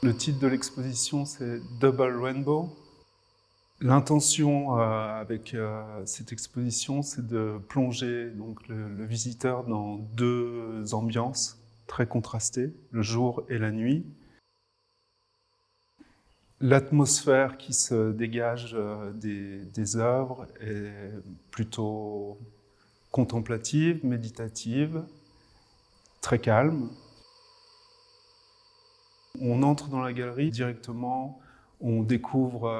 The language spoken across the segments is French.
Le titre de l'exposition, c'est Double Rainbow. L'intention avec cette exposition, c'est de plonger donc, le visiteur dans deux ambiances très contrastées, le jour et la nuit. L'atmosphère qui se dégage des œuvres est plutôt contemplative, méditative, très calme. On entre dans la galerie directement, on découvre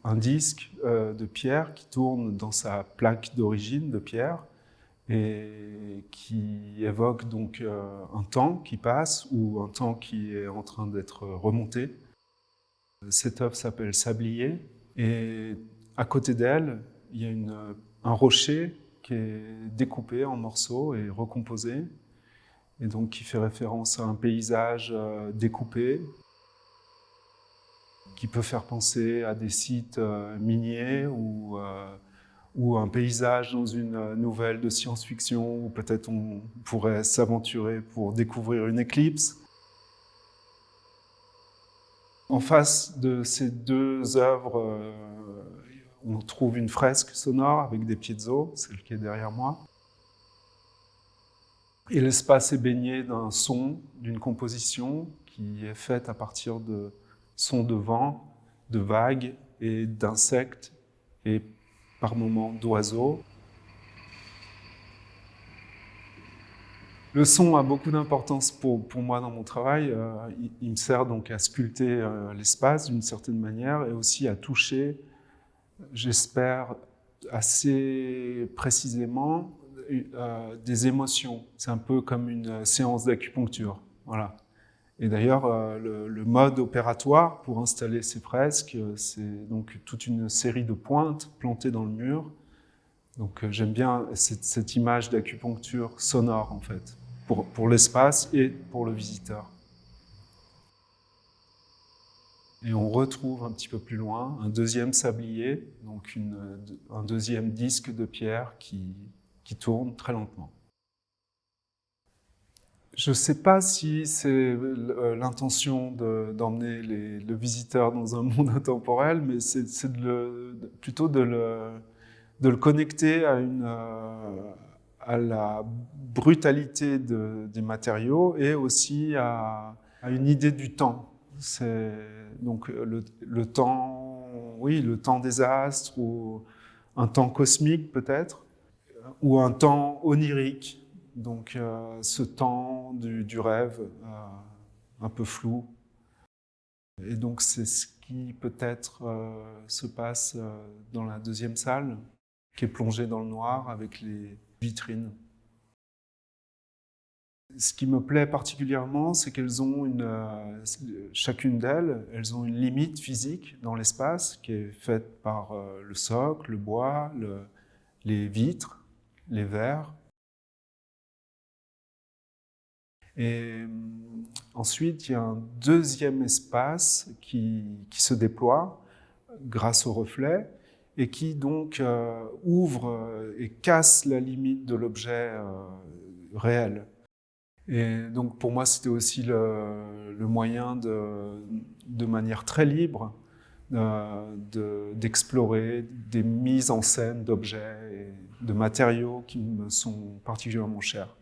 un disque de pierre qui tourne dans sa plaque d'origine de pierre et qui évoque donc un temps qui passe ou un temps qui est en train d'être remonté. Cette œuvre s'appelle Sablier et à côté d'elle, il y a un rocher qui est découpé en morceaux et recomposé, et donc qui fait référence à un paysage découpé, qui peut faire penser à des sites miniers ou un paysage dans une nouvelle de science-fiction, ou peut-être on pourrait s'aventurer pour découvrir une éclipse. En face de ces deux œuvres, on trouve une fresque sonore avec des piezo, celle qui est derrière moi. Et l'espace est baigné d'un son, d'une composition qui est faite à partir de sons de vent, de vagues et d'insectes et par moments d'oiseaux. Le son a beaucoup d'importance pour moi dans mon travail. Il me sert donc à sculpter l'espace d'une certaine manière et aussi à toucher, j'espère, assez précisément des émotions. C'est un peu comme une séance d'acupuncture. Voilà. Et d'ailleurs, le mode opératoire pour installer ces fresques, c'est donc toute une série de pointes plantées dans le mur. Donc j'aime bien cette image d'acupuncture sonore, en fait, pour l'espace et pour le visiteur. Et on retrouve un petit peu plus loin un deuxième sablier, donc un deuxième disque de pierre qui tourne très lentement. Je ne sais pas si c'est l'intention d'emmener le visiteur dans un monde intemporel, mais c'est plutôt de le connecter à la brutalité des matériaux et aussi à une idée du temps. C'est donc le temps, oui, le temps des astres, ou un temps cosmique peut-être, ou un temps onirique. Donc ce temps du rêve un peu flou. Et donc c'est ce qui peut-être se passe dans la deuxième salle, qui est plongée dans le noir avec les vitrines. Ce qui me plaît particulièrement, c'est qu'elles ont chacune d'elles, elles ont une limite physique dans l'espace qui est faite par le socle, le bois, les vitres, les verres. Et ensuite, il y a un deuxième espace qui se déploie grâce au reflet et qui donc ouvre et casse la limite de l'objet réel. Et donc pour moi, c'était aussi le moyen de manière très libre d'explorer des mises en scène d'objets et de matériaux qui me sont particulièrement chers.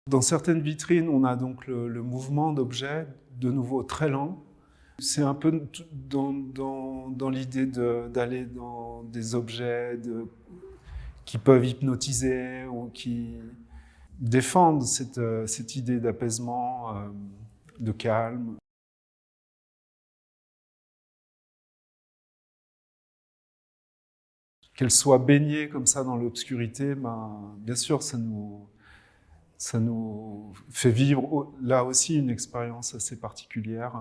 Dans certaines vitrines, on a donc le mouvement d'objets, de nouveau très lent. C'est un peu dans l'idée d'aller dans des objets qui peuvent hypnotiser ou qui défendent cette idée d'apaisement, de calme. Qu'elle soit baignée comme ça dans l'obscurité, bien sûr, ça nous fait vivre là aussi une expérience assez particulière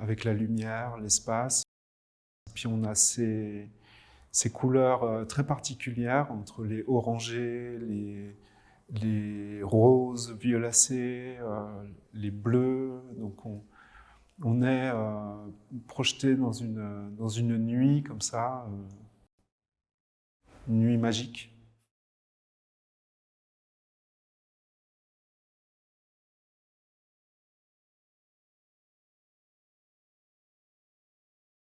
avec la lumière, l'espace. Puis on a ces couleurs très particulières entre les orangés, les roses violacés, les bleus. Donc on est projeté dans une nuit comme ça, une nuit magique.